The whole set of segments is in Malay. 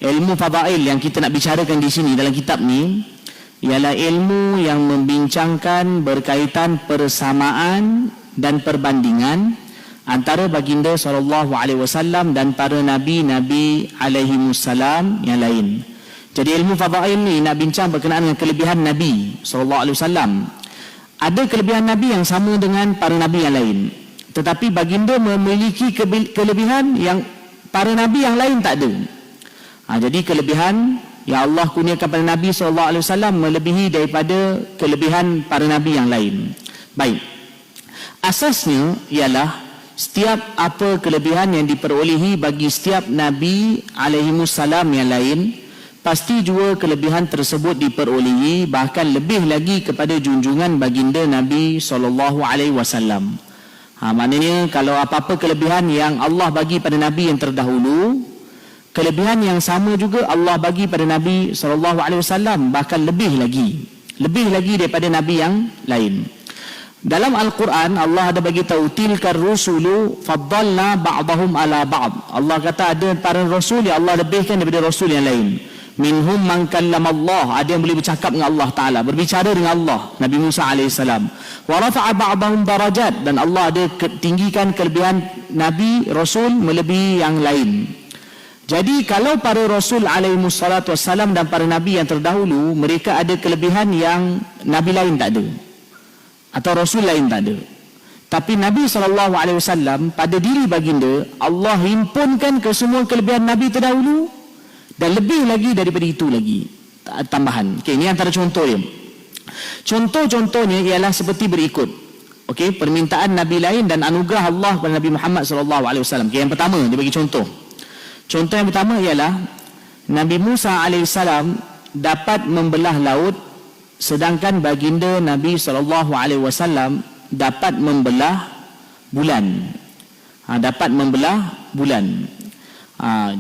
Ilmu fadail yang kita nak bicarakan di sini dalam kitab ni ialah ilmu yang membincangkan berkaitan persamaan dan perbandingan antara baginda SAW dan para nabi-nabi alaihimussalam yang lain. Jadi ilmu fadail ni nak bincang berkenaan dengan kelebihan Nabi SAW. Ada kelebihan Nabi yang sama dengan para nabi yang lain, tetapi baginda memiliki kelebihan yang para nabi yang lain tak ada. Jadi kelebihan yang Allah kurniakan pada Nabi SAW melebihi daripada kelebihan para nabi yang lain. Baik, asasnya ialah setiap apa kelebihan yang diperolehi bagi setiap nabi alaihimussalam yang lain, pasti juga kelebihan tersebut diperolehi bahkan lebih lagi kepada junjungan baginda Nabi SAW. Maknanya kalau apa-apa kelebihan yang Allah bagi pada nabi yang terdahulu, kelebihan yang sama juga Allah bagi pada Nabi SAW, bahkan lebih lagi daripada nabi yang lain. Dalam Al-Quran Allah ada bagi tahu tilkar rusulu faddalna ba'dahum ala ba'd. Allah kata ada para rasul yang Allah lebihkan daripada rasul yang lain. Minhum man kallamallah, ada yang boleh bercakap dengan Allah Ta'ala, berbicara dengan Allah, Nabi Musa AS. Wa rafa'a ba'dahum darajat, dan Allah ada tinggikan kelebihan nabi rasul melebihi yang lain. Jadi kalau para rasul alaihissalam dan para nabi yang terdahulu, mereka ada kelebihan yang nabi lain tak ada, atau rasul lain tak ada. Tapi Nabi SAW pada diri baginda, Allah himpunkan ke semua kelebihan nabi terdahulu dan lebih lagi daripada itu lagi tambahan. Okey, ini antara contoh dia. Contoh-contohnya ialah seperti berikut. Okey, permintaan nabi lain dan anugerah Allah kepada Nabi Muhammad SAW. Okey, yang pertama dia bagi contoh. Contoh yang pertama ialah Nabi Musa AS dapat membelah laut, sedangkan baginda Nabi SAW dapat membelah bulan. Dapat membelah bulan.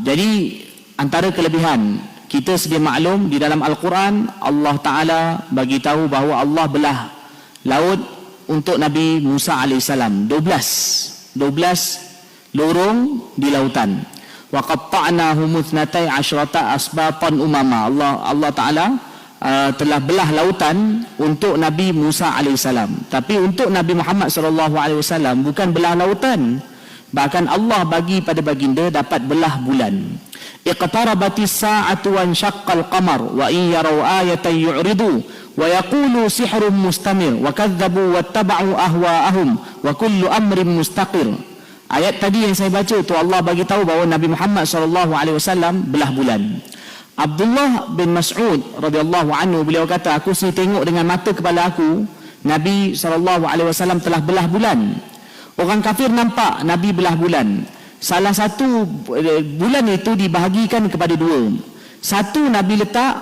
Jadi antara kelebihan, kita sedia maklum di dalam Al-Quran Allah Ta'ala bagi tahu bahawa Allah belah laut untuk Nabi Musa AS 12 lorong di lautan. Wa qatta'nahum 12 asbatan umama. Allah Ta'ala telah belah lautan untuk Nabi Musa AS. Tapi untuk Nabi Muhammad SAW bukan belah lautan, bahkan Allah bagi pada baginda dapat belah bulan. Iqtarabatis sa'atu wa insyaqqal qamar wa in yaraw ayatan yu'ridu wa yaqulu sihrun mustamir wa kadzabu wattaba'u ahwa'ahum wa kullu amrin mustaqir. Ayat tadi yang saya baca tu Allah bagi tahu bahawa Nabi Muhammad SAW belah bulan. Abdullah bin Mas'ud radhiyallahu anhu, beliau kata, aku sendiri tengok dengan mata kepala aku Nabi SAW telah belah bulan. Orang kafir nampak Nabi belah bulan. Salah satu bulan itu dibahagikan kepada dua. Satu Nabi letak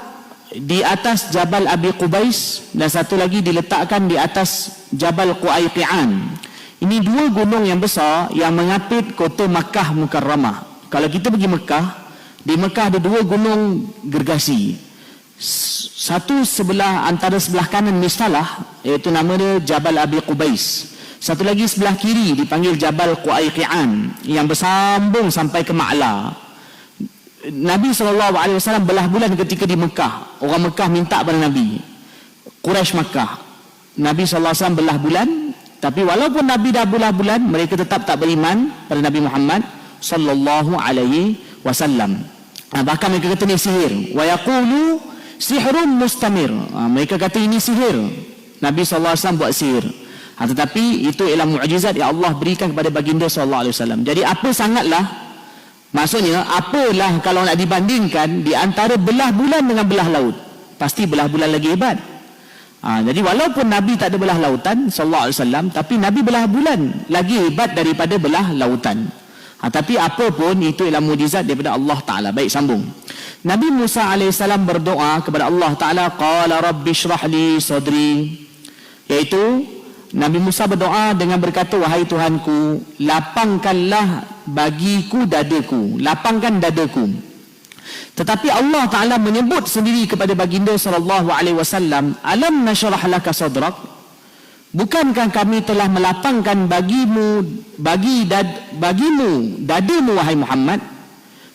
di atas Jabal Abi Qubais dan satu lagi diletakkan di atas Jabal Qu'ayqi'an. Ini dua gunung yang besar yang mengapit kota Makkah Mukarramah. Kalau kita pergi Mekah, di Mekah ada dua gunung gergasi. Satu sebelah, antara sebelah kanan Mistalah, iaitu nama dia Jabal Abi Qubais. Satu lagi sebelah kiri dipanggil Jabal Qu'ayqi'an yang bersambung sampai ke Ma'la. Nabi SAW belah bulan ketika di Mekah. Orang Mekah minta pada Nabi, Quraisy Mekah, Nabi SAW belah bulan. Tapi walaupun Nabi dah belah bulan, mereka tetap tak beriman pada Nabi Muhammad sallallahu alaihi wasallam. Bahkan mereka kata ni sihir. Wa yaqulu sihrun mustamir. Mereka kata ini sihir. Nabi sallallahu alaihi wasallam buat sihir. Tetapi itu ialah mukjizat yang Allah berikan kepada baginda sallallahu alaihi wasallam. Jadi apa sangatlah, maksudnya apalah kalau nak dibandingkan di antara belah bulan dengan belah laut, pasti belah bulan lagi hebat. Jadi walaupun Nabi tak ada belah lautan sallallahu alaihi wasallam, tapi Nabi belah bulan lagi hebat daripada belah lautan. Tapi apa pun itu ialah mukjizat daripada Allah Taala. Baik, sambung. Nabi Musa alaihissalam berdoa kepada Allah Taala, qala rabbi shrah li sadri, iaitu Nabi Musa berdoa dengan berkata, wahai Tuhanku, lapangkanlah bagiku dadaku, lapangkan dadaku. Tetapi Allah Ta'ala menyebut sendiri kepada baginda sallallahu alaihi wasallam, alam nashrah laka sadrak, bukankah kami telah melapangkan bagimu dadamu wahai Muhammad.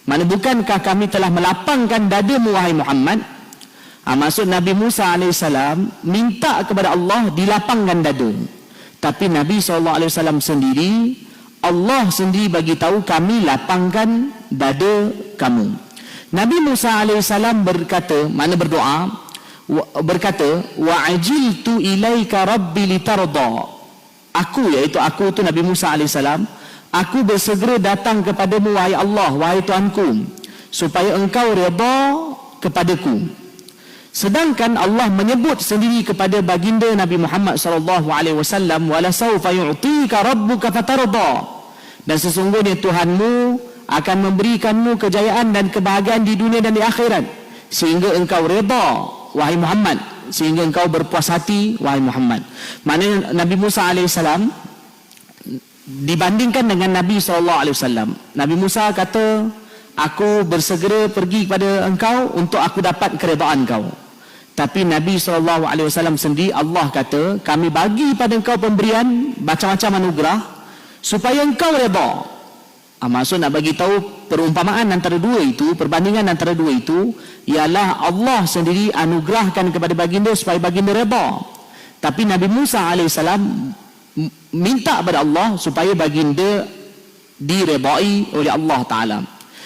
Mana bukankah kami telah melapangkan dadamu wahai Muhammad? Maksud Nabi Musa AS minta kepada Allah dilapangkan dada. Tapi Nabi SAW sendiri, Allah sendiri bagi tahu kami lapangkan dada kamu. Nabi Musa AS berkata, mana berdoa, berkata, wa ajiltu ilaika rabbi litarda. Aku, iaitu aku tu Nabi Musa AS, aku bersegera datang kepadamu wahai Allah, wahai Tuhanku, supaya engkau redha kepadaku. Sedangkan Allah menyebut sendiri kepada baginda Nabi Muhammad SAW, wala sawfa yu'tika rabbuka fatarda, dan sesungguhnya Tuhanmu akan memberikanmu kejayaan dan kebahagiaan di dunia dan di akhirat, sehingga engkau redha wahai Muhammad, sehingga engkau berpuas hati wahai Muhammad. Maknanya Nabi Musa AS dibandingkan dengan Nabi SAW, Nabi Musa kata, aku bersegera pergi kepada engkau untuk aku dapat keredaan kau. Tapi Nabi SAW sendiri, Allah kata, kami bagi pada engkau pemberian macam-macam anugerah supaya engkau redha. Maksud nak bagi tahu perumpamaan antara dua itu, perbandingan antara dua itu, ialah Allah sendiri anugerahkan kepada baginda supaya baginda redha. Tapi Nabi Musa AS minta kepada Allah supaya baginda diredai oleh Allah Ta'ala.